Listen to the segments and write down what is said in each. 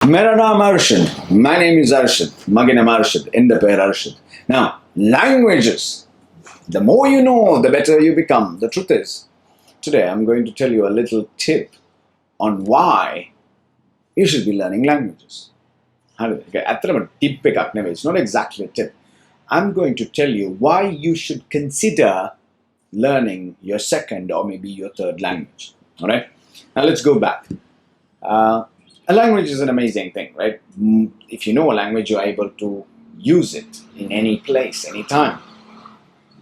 मेरा नाम Arshad. My name is Arshad. मगे नाम Arshad. In the pair Arshad. Now, languages. The more you know, the better you become. The truth is, today I'm going to tell you a little tip on why you should be learning languages. It's not exactly a tip. I'm going to tell you why you should consider learning your second or maybe your third language. All right? Now let's go back. A language is an amazing thing, right? If you know a language, you're able to use it in any place, any time.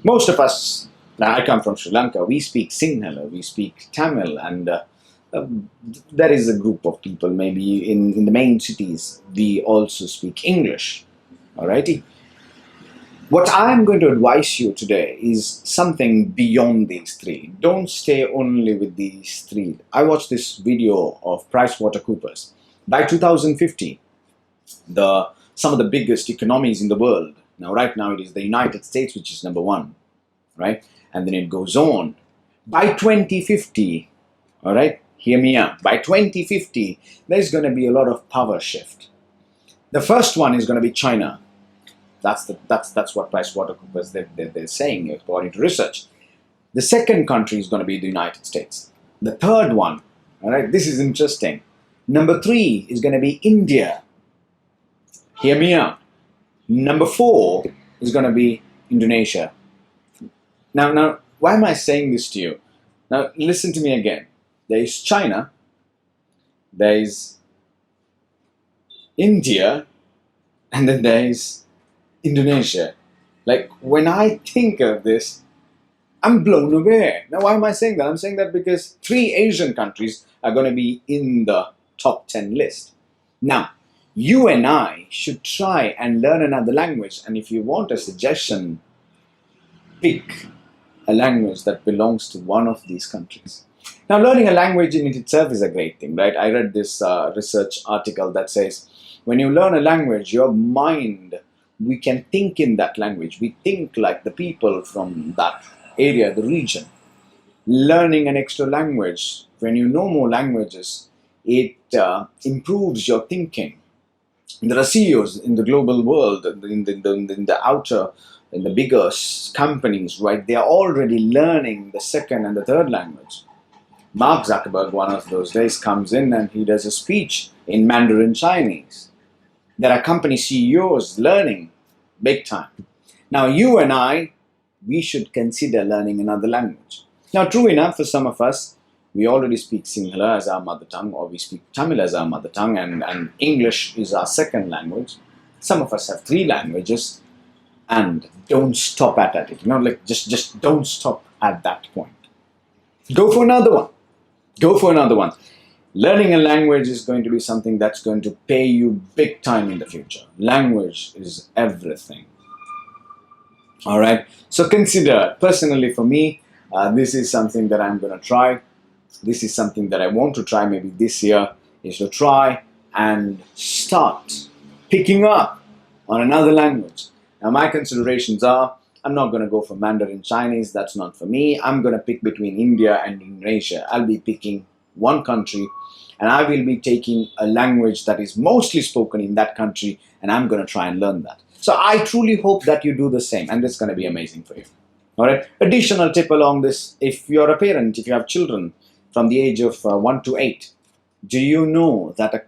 Most of us, now I come from Sri Lanka, we speak Sinhala, we speak Tamil, and there is a group of people, maybe in the main cities, we also speak English. Alrighty? What I'm going to advise you today is something beyond these three. Don't stay only with these three. I watched this video of PricewaterhouseCoopers. By 2050, some of the biggest economies in the world, now right now it is the United States, which is number one, right? And then it goes on. By 2050, all right, hear me out. By 2050, there's going to be a lot of power shift. The first one is going to be China. That's what PricewaterhouseCoopers they're saying according to research. The second country is going to be the United States. The third one, all right, this is interesting. Number 3 is going to be India. Hear me out. Number 4 is going to be Indonesia. Now, why am I saying this to you? Now, listen to me again. There is China. There is India. And then there is Indonesia. Like, when I think of this, I'm blown away. Now, why am I saying that? I'm saying that because 3 Asian countries are going to be in the top 10 list. Now, you and I should try and learn another language. And if you want a suggestion, pick a language that belongs to one of these countries. Now, learning a language in itself is a great thing, right? I read this research article that says, when you learn a language, your mind, we can think in that language. We think like the people from that area, the region. Learning an extra language, when you know more languages, it improves your thinking. There are CEOs in the global world, in the bigger companies, right? They are already learning the second and the third language. Mark Zuckerberg, one of those days, comes in and he does a speech in Mandarin Chinese. There are company CEOs learning big time. Now, you and I, we should consider learning another language. Now, true enough, for some of us, we already speak Sinhala as our mother tongue, or we speak Tamil as our mother tongue, and English is our second language. Some of us have 3 languages, and don't stop at it. Like just don't stop at that point. Go for another one. Go for another one. Learning a language is going to be something that's going to pay you big time in the future. Language is everything. All right. So consider, personally for me, this is something that I'm going to try. This is something that I want to try maybe this year, is to try and start picking up on another language. Now, my considerations are, I'm not going to go for Mandarin Chinese. That's not for me. I'm going to pick between India and Indonesia. I'll be picking one country, and I will be taking a language that is mostly spoken in that country, and I'm going to try and learn that. So I truly hope that you do the same, and it's going to be amazing for you. All right. Additional tip along this, if you're a parent, if you have children from the age of 1 to 8, do you know that a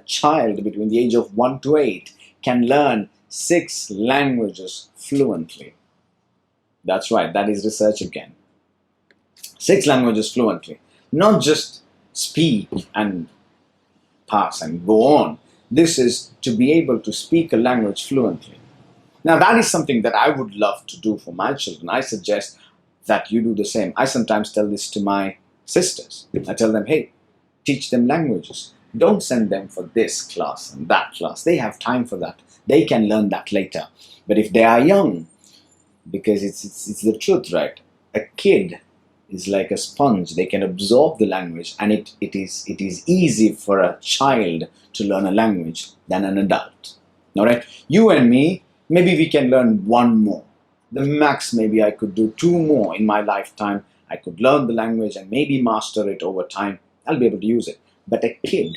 child between the age of 1 to 8 can learn 6 languages fluently? That's right. That is research again. 6 languages fluently. Not just speak and pass and go on. This is to be able to speak a language fluently. Now, that is something that I would love to do for my children. I suggest that you do the same. I sometimes tell this to my sisters. I tell them, hey, teach them languages. Don't send them for this class and that class. They have time for that. They can learn that later. But if they are young, because it's the truth, right? A kid is like a sponge. They can absorb the language, and it is easy for a child to learn a language than an adult. All right? You and me, maybe we can learn 1 more. The max, maybe I could do 2 more in my lifetime. I could learn the language and maybe master it over time. I'll be able to use it. But a kid,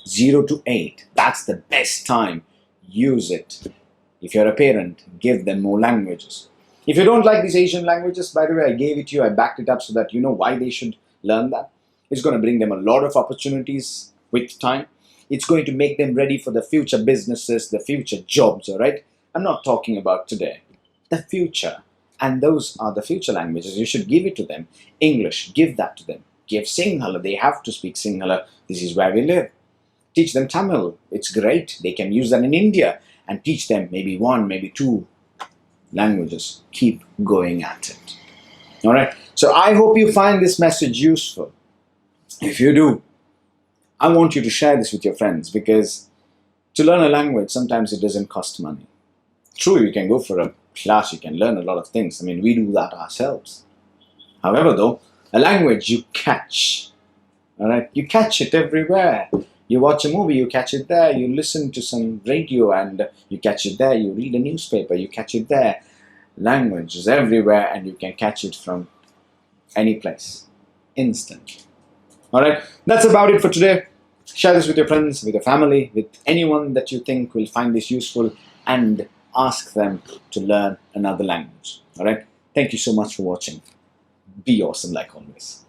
0 to 8. That's the best time. Use it. If you're a parent, give them more languages. If you don't like these Asian languages, by the way, I gave it to you, I backed it up so that you know why they should learn that. It's going to bring them a lot of opportunities with time. It's going to make them ready for the future businesses, the future jobs, all right? I'm not talking about today. The future. And those are the future languages. You should give it to them. English, give that to them. Give Sinhala. They have to speak Sinhala. This is where we live. Teach them Tamil. It's great. They can use that in India. And teach them maybe one, maybe two languages. Keep going at it. All right? So I hope you find this message useful. If you do, I want you to share this with your friends, because to learn a language, sometimes it doesn't cost money. True, you can go for a class, you can learn a lot of things. I mean, we do that ourselves. However, though, a language you catch. All right? You catch it everywhere. You watch a movie, you catch it there. You listen to some radio and you catch it there. You read a newspaper, you catch it there. Language is everywhere and you can catch it from any place instantly. Alright, that's about it for today. Share this with your friends, with your family, with anyone that you think will find this useful, and ask them to learn another language. Alright, thank you so much for watching. Be awesome like always.